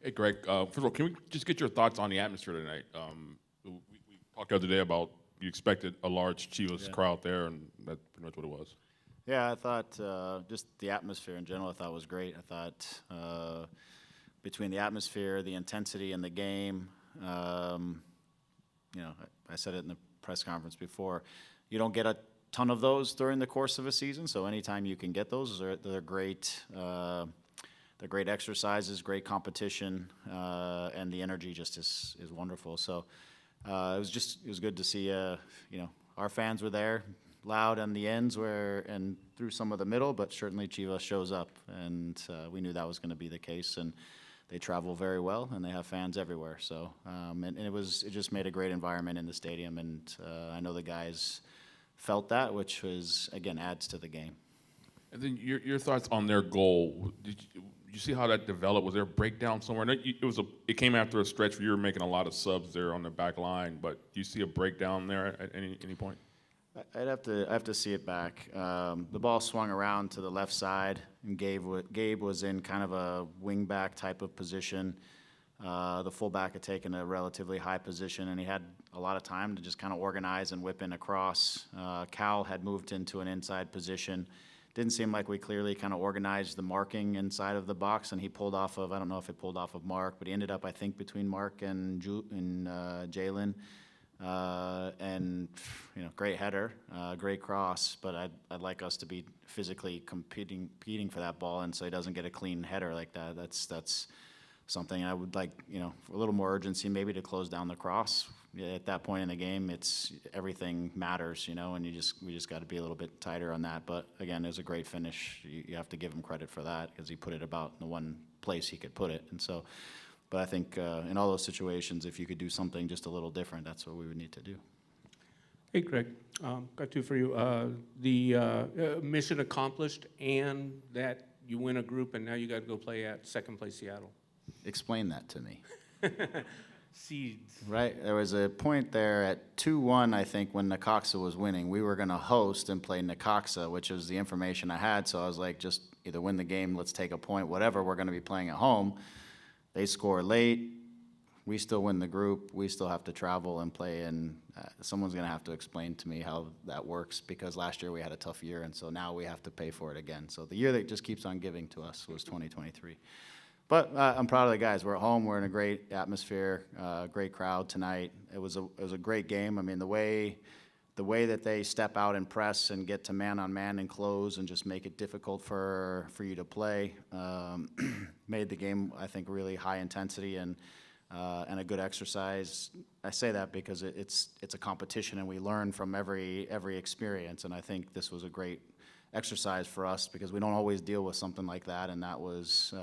Hey, Greg. First of all, can we just get your thoughts on the atmosphere tonight? We talked the other day about you expected a large Chivas crowd there, and that's pretty much what it was. Yeah, I thought just the atmosphere in general I thought was great. I thought between the atmosphere, the intensity in the game, I said it in the press conference before, you don't get a ton of those during the course of a season, so anytime you can get those, they're great. They're great exercises, great competition, and the energy just is wonderful. So it was good to see. Our fans were there, loud on the ends and through some of the middle, but certainly Chivas shows up, and we knew that was going to be the case. And they travel very well, and they have fans everywhere. So and it just made a great environment in the stadium, and I know the guys felt that, which was again adds to the game. And then your thoughts on their goal. Did you see how that developed? Was there a breakdown somewhere? It came after a stretch where you were making a lot of subs there on the back line, but do you see a breakdown there at any point? I have to see it back. The ball swung around to the left side, and Gabe was in kind of a wing back type of position. The fullback had taken a relatively high position, and he had a lot of time to just kind of organize and whip in across. Cal had moved into an inside position. Didn't seem like we clearly kind of organized the marking inside of the box, and he pulled off of, I don't know if it pulled off of Mark, but he ended up, I think, between Mark and Jalen. And great header, great cross, but I'd like us to be physically competing for that ball, and so he doesn't get a clean header like that. That's something I would like, a little more urgency maybe to close down the cross. At that point in the game, everything matters, and we just got to be a little bit tighter on that. But again, it was a great finish. You have to give him credit for that because he put it about in the one place he could put it, and so. But I think in all those situations, if you could do something just a little different, that's what we would need to do. Hey, Greg, got two for you. The mission accomplished, and that you win a group, and now you got to go play at second place Seattle. Explain that to me. Seeds. Right. There was a point there at 2-1, I think, when Necaxa was winning. We were going to host and play Necaxa, which was the information I had. So I was like, just either win the game, let's take a point, whatever. We're going to be playing at home. They score late. We still win the group. We still have to travel and play, and someone's going to have to explain to me how that works because last year we had a tough year, and so now we have to pay for it again. So the year that just keeps on giving to us was 2023. But I'm proud of the guys. We're at home. We're in a great atmosphere, great crowd tonight. It was a great game. I mean, the way that they step out and press and get to man-on-man and close and just make it difficult for you to play made the game, I think, really high intensity and a good exercise. I say that because it's a competition and we learn from every experience, and I think this was a great exercise for us because we don't always deal with something like that, and that was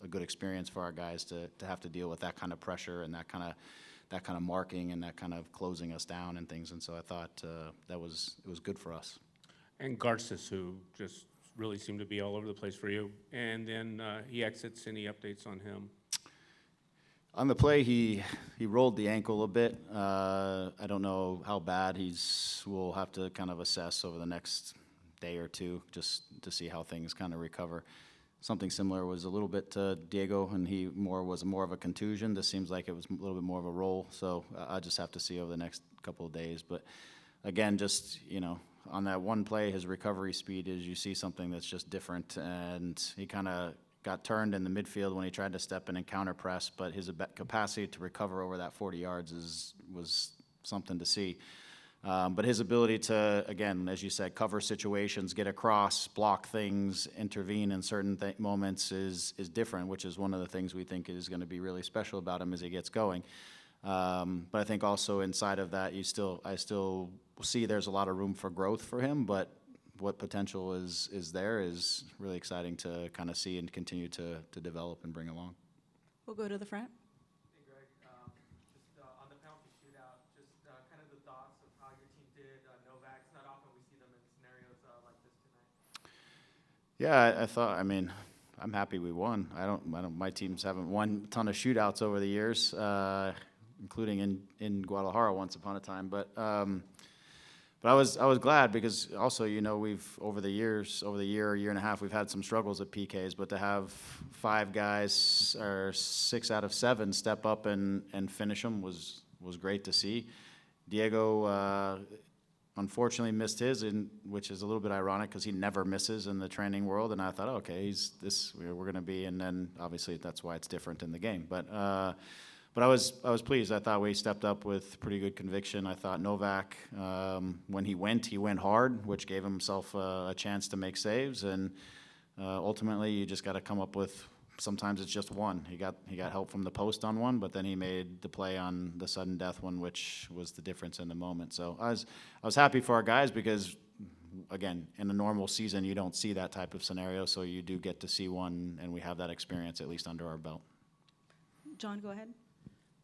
a good experience for our guys to have to deal with that kind of pressure and that kind of marking and that kind of closing us down and things. And so I thought it was good for us. And Garces, who just really seemed to be all over the place for you. And then he exits. Any updates on him? On the play, he rolled the ankle a bit. I don't know how bad we'll have to kind of assess over the next day or two just to see how things kind of recover. Something similar was a little bit to Diego, and he was more of a contusion. This seems like it was a little bit more of a roll, so I just have to see over the next couple of days. But again, just on that one play, his recovery speed is you see something that's just different, and he kind of got turned in the midfield when he tried to step in and counter press, but his capacity to recover over that 40 yards was something to see. But his ability to, again, as you said, cover situations, get across, block things, intervene in certain moments is different, which is one of the things we think is going to be really special about him as he gets going. But I think also inside of that, I still see there's a lot of room for growth for him, but what potential is there is really exciting to kind of see and continue to develop and bring along. We'll go to the front. Yeah, I'm happy we won. My teams haven't won a ton of shootouts over the years, including in Guadalajara once upon a time. But But I was glad because also, you know, we've over the year and a half, we've had some struggles at PKs, but to have 5 guys or 6 out of 7 step up and finish them was great to see. Diego unfortunately missed his, which is a little bit ironic because he never misses in the training world. And I thought, okay, we're going to be, and then obviously that's why it's different in the game. But I was pleased. I thought we stepped up with pretty good conviction. I thought Novak, when he went hard, which gave himself a chance to make saves. And ultimately, you just got to come up with. Sometimes it's just one. He got help from the post on one, but then he made the play on the sudden death one, which was the difference in the moment. So I was happy for our guys because, again, in a normal season you don't see that type of scenario, so you do get to see one, and we have that experience at least under our belt. John, go ahead.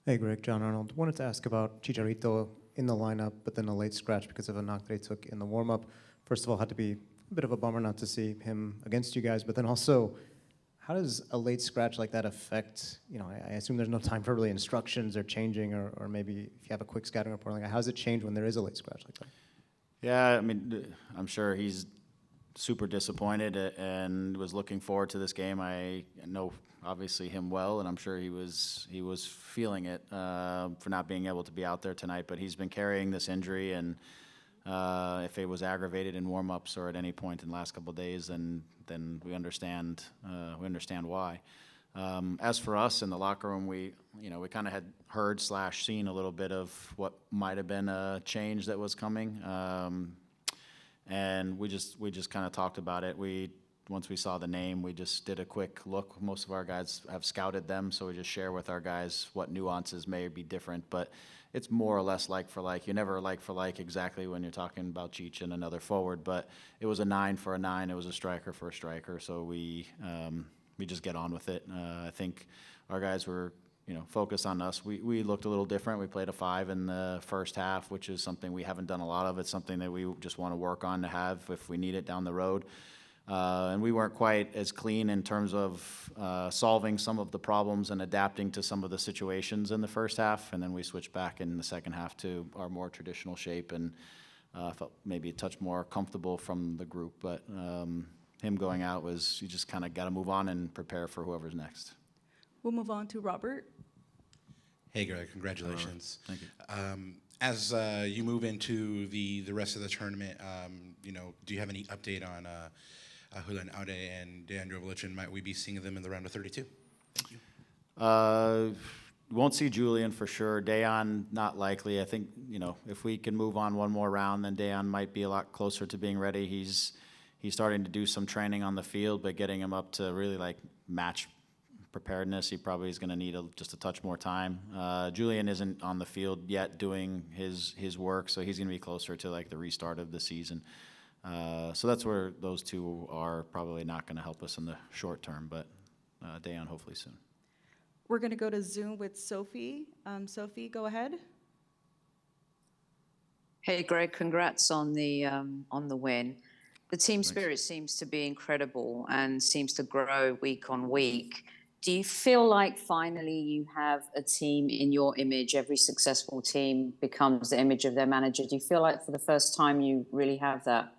Hey, Greg, John Arnold. Wanted to ask about Chicharito in the lineup, but then a late scratch because of a knock that he took in the warm-up. First of all, had to be a bit of a bummer not to see him against you guys, but then also, how does a late scratch like that affect, you know, I assume there's no time for really instructions or changing, or maybe if you have a quick scouting report, like how does it change when there is a late scratch like that? Yeah, I mean, I'm sure he's super disappointed and was looking forward to this game. I know obviously him well, and I'm sure he was feeling it for not being able to be out there tonight. But he's been carrying this injury, and if it was aggravated in warm-ups or at any point in the last couple of days, then we understand why. As for us in the locker room, we kind of had heard / seen a little bit of what might have been a change that was coming, and we just kind of talked about it. Once we saw the name, we just did a quick look. Most of our guys have scouted them, so we just share with our guys what nuances may be different, but it's more or less like for like. You never like for like exactly when you're talking about Cheech and another forward, but it was a 9 for a 9. It was a striker for a striker, so we just get on with it. I think our guys were, focused on us. We looked a little different. We played a 5 in the first half, which is something we haven't done a lot of. It's something that we just want to work on to have if we need it down the road. And we weren't quite as clean in terms of solving some of the problems and adapting to some of the situations in the first half, and then we switched back in the second half to our more traditional shape, and felt maybe a touch more comfortable from the group. But him going out was, you just kind of got to move on and prepare for whoever's next. We'll move on to Robert. Hey, Greg, congratulations. Thank you. As you move into the rest of the tournament, do you have any update on Julian Aude and Dejan Joveljic? Might we be seeing them in the round of 32? Thank you. Won't see Julian for sure. Dejan, not likely. I think, if we can move on one more round, then Dejan might be a lot closer to being ready. He's starting to do some training on the field, but getting him up to really like match preparedness, he probably is going to need just a touch more time. Julian isn't on the field yet doing his work, so he's going to be closer to like the restart of the season. So that's where those two are probably not going to help us in the short term, but Dejan hopefully soon. We're going to go to Zoom with Sophie. Sophie, go ahead. Hey, Greg, congrats on the win. The team spirit seems to be incredible and seems to grow week on week. Do you feel like finally you have a team in your image? Every successful team becomes the image of their manager. Do you feel like for the first time you really have that?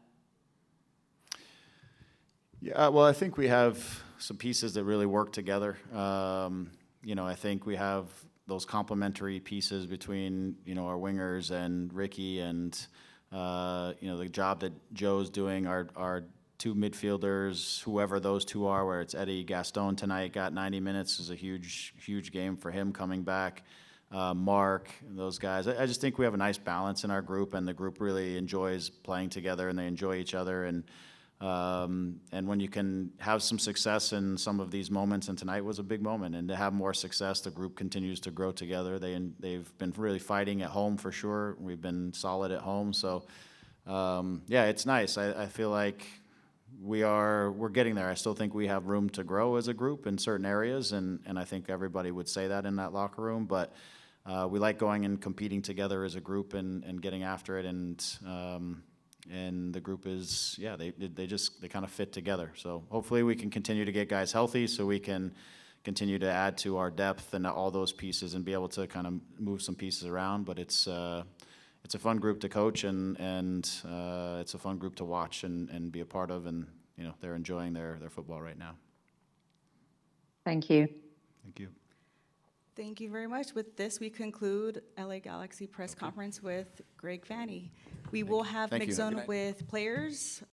Yeah, well, I think we have some pieces that really work together. I think we have those complementary pieces between, our wingers and Ricky and, the job that Joe's doing, our two midfielders, whoever those two are, where it's Eddie Gaston tonight, got 90 minutes, is a huge game for him coming back. Mark, those guys. I just think we have a nice balance in our group, and the group really enjoys playing together, and they enjoy each other. And when you can have some success in some of these moments, and tonight was a big moment, and to have more success, the group continues to grow together. They've been really fighting at home for sure. We've been solid at home. So, it's nice. I feel like we're getting there. I still think we have room to grow as a group in certain areas, and I think everybody would say that in that locker room. But we like going and competing together as a group and getting after it. And the group is, they kind of fit together. So hopefully we can continue to get guys healthy so we can continue to add to our depth and all those pieces and be able to kind of move some pieces around. But it's it's a fun group to coach, and it's a fun group to watch and be a part of, and you know, they're enjoying their football right now. Thank you. Thank you. Thank you very much. With this, we conclude LA Galaxy press conference with Greg Vanney. We will have Thank you. mix zone with players